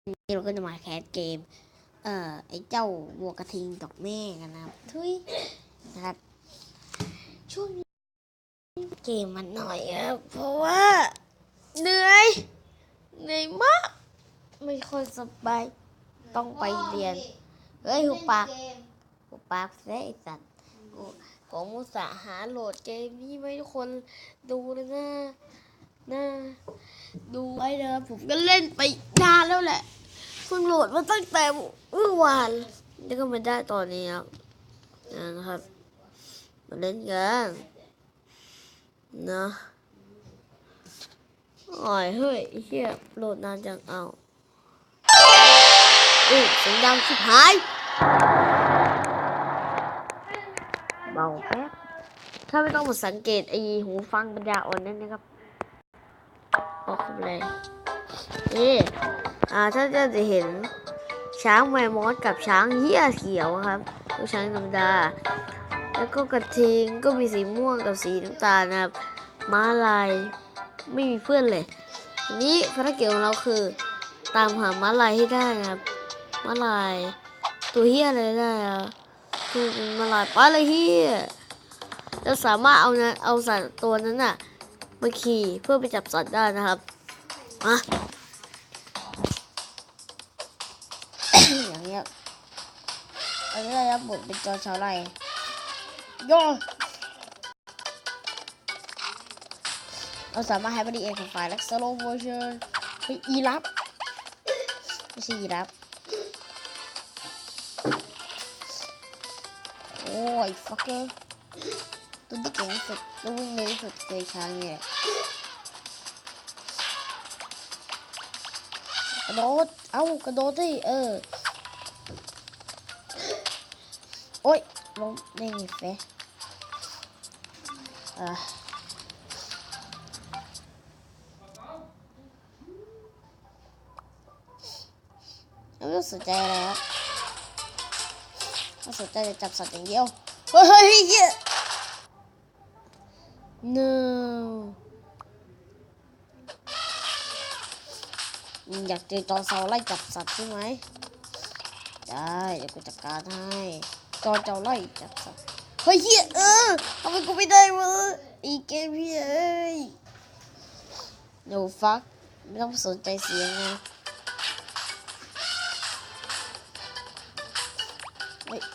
นี่เราก็จะมาแคสเกมไอ้เจ้าวัวกระทิงตกแม่กันนะครับทุยนะครับช่วงนี้เกมมันหน่อยครับเพราะว่าเหนื่อยมากไม่ค่อยสบายต้องไปเรียนเฮ้ยหุบปากเสียไอ้สัตว์ผมอุตส่าห์หาโหลดเกมนี้ไว้ทุกคนดูเลยนะดูไว้นะผมก็เล่นไปนานแล้วแหละเพิ่งโหลดมาตั้งแต่เมื่อวานแล้วก็มาได้ตอนนี้ครับนะครับมาเล่นกันนะอ๋อยเฮ้ยเฮียโหลดนานจังเอาเสียงดังชิบหายเบาแป๊บถ้าไม่ต้องมาสังเกตไอ้หูฟังปัญญาอ่อนนั่นนะครับออกเลยนี่ถ้าจะเห็นช้างแมมมอสกับช้างเหี้ยเขียวครับลูกช้างธรรมดาแล้วก็กระทิงก็มีสีม่วงกับสีน้ำตาลนะครับม้าลายไม่มีเพื่อนเลยทีนี้ภารกิจของเราคือตามหาม้าลายให้ได้นะครับม้าลายตัวเหี้ยอะไรได้อะคือม้าลายป้าอะไรเหี้ยเราสามารถเอาสัตว์ตัวนั้นน่ะมาขี่เพื่อไปจับสัตว์ได้นะครับอย่างเงี้ยอันนี้เราบทเป็นจอชาวไร่ย่อเราสามารถให้บริเอของไฟล์และสโลว์เวอร์ชันเป็นอีรับไม่ใช่อีรับโอ้ยฟักเกอร์ตัวที่เก่งที่สุดตัววิ่งเร็วที่สุดคือช้างเนี่ยกระโดดกระโดดดิโอ๊ยล้มได้ไงเฟะไม่สนใจอะไรครับไม่สนใจจะจับสัตว์อย่างเดียวเฮ้ยเหี้ย no อยากเจอจอเสาไล่จับสัตว์ใช่ไหมได้เดี๋ยวกูจัดการให้จอเจ้าไล่จับสัตว์เฮ้ยเหี้ยทำไมกูไม่ได้วะอีเกมพี่no fuck ไม่ต้องสนใจเสียงนะ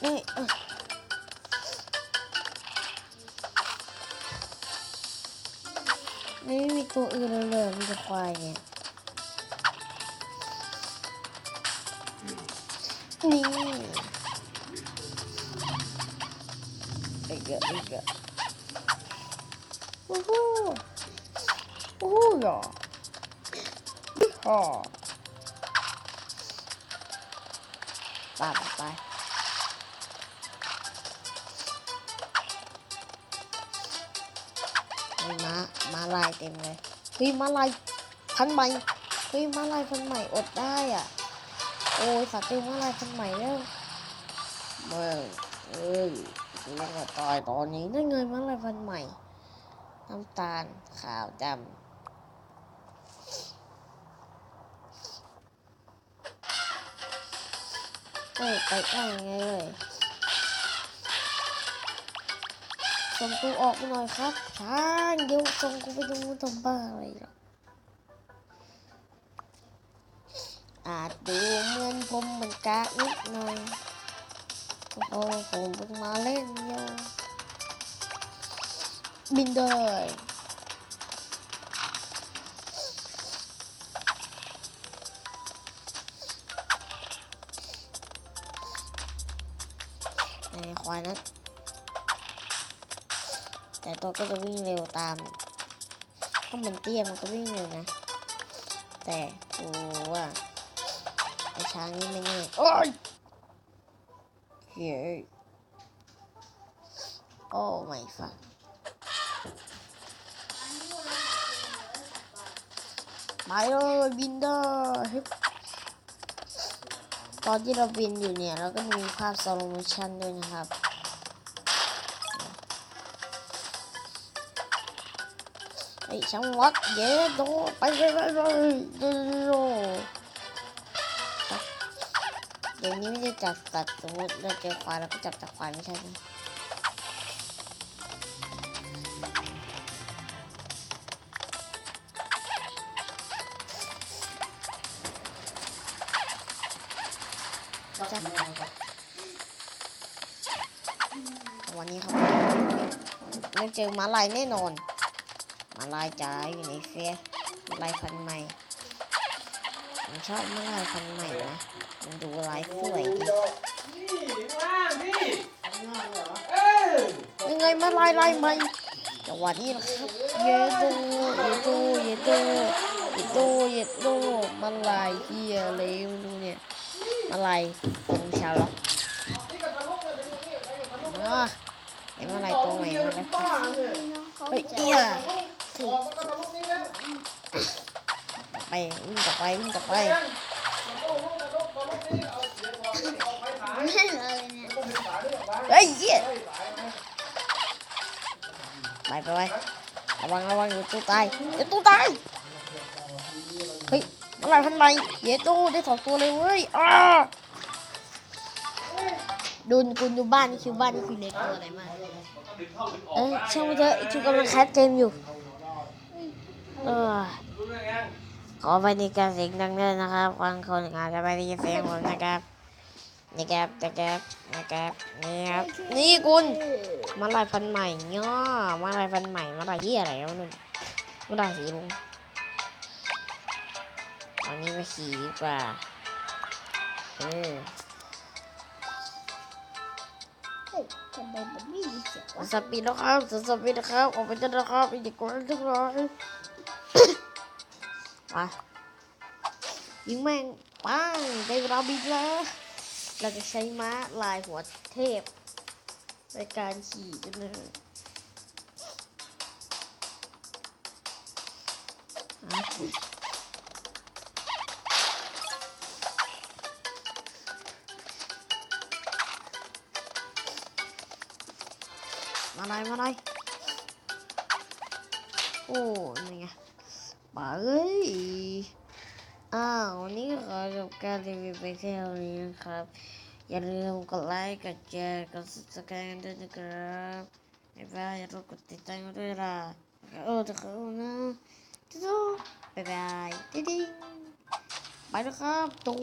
นี่ไม่มีตัวอื่นเลยมีแต่ควายเนี่ยนี่อีกอะโอ้โหเหรออ๋อไปม้าลายเต็มเลยเฮ้ยม้าลายพันใหม่ม้าลายพันใหม่อดได้อ่ะโอ้ยสัตว์เจอม้าลายพันใหม่แล้วเมื่อยังจะตายตอนนี้ได้เงินม้าลายพันใหม่น้ำตาลขาวดำไปได้ไงเลยส่งกูออกมาหน่อยครับช้างเดี๋ยวส่งกูไปดูทำบ้าอะไรหรออาจดูเหมือนผมมันกะนิดหน่อยโอ้ผมเพิ่งมาเล่นโยบินเลยควายนั้นแต่ตัวก็จะวิ่งเร็วตามถ้ามันเตี้ยมันก็วิ่งเร็วนะแต่กูว่าไอ้ช้างนี่ไม่แน่โอ้ยเฮ้ยโอ้ไม่ฟังไปเลยบินได้ตอนที่เราบินอยู่เนี่ยเราก็มีภาพสโลโมชั่นด้วยนะครับไอ้ช่างวัดเย้โดไปโด มนี้ไม่ได้จับสัตว์สมมติเราเจอควายเราก็จับจากควายไม่ใช่ไหมวันนี้ครับไม่เจอม้าลายแน่นอนม้าลายจ๋าอยู่ในเฟียม้าลายพันธุ์ใหม่ผมชอบม้าลายพันธุ์ใหม่นะมันดูลายสวยดียังไงม้าลายใหม่จังหวะนี้นะครับเยดูม้าลายเฮียอะไรไม่รู้เนี่ยม้าลายของชาวล็อกเห็นม้าลายตัวใหม่มาแล้วเฮ้ยเอี้ยไปวิ่งต่อไปเฮ้ยเอี้ยไประวังอยู่ตู้ตายเฮ้ยอะไรพันใหม่เยตู้ได้2 ตัวเลยเว้ยดูบ้านนี่คือเล็กตัวอะไรมากช่างมันเถอะคือกำลังแคสเกมอยู่ขอไปในการเสียงดังด้วยนะครับบางคนอาจจะไม่ได้ยินเสียงผมนะครับนี่คุณมาลายพันธุ์ใหม่มาลายพันธุ์ใหม่มาลายที่อะไรแล้วนู่นมาลายสีลุงอันนี้มาขี่ดีกว่าทำไมมันไม่มีเสียงวะสปีดแล้วครับออกไปจะนะครับอีกคนทุกร้อยมายิงแม่งปังได้เวลาบินแล้วเราจะใช้ม้าลายหัวเทพในการขี่กันเลยมาเลยโอ้นี่ไงบ้าเอ้ยวันนี้ขอจบการรีวิวไปแค่นี้นะครับอย่าลืมกดไลค์กดแชร์กด subscribe ด้วยนะครับบ๊ายบายอย่าลืมกดติดตามด้วยล่ะจะเข้านะบ๊ายบายดิ้งไปแล้วครับตู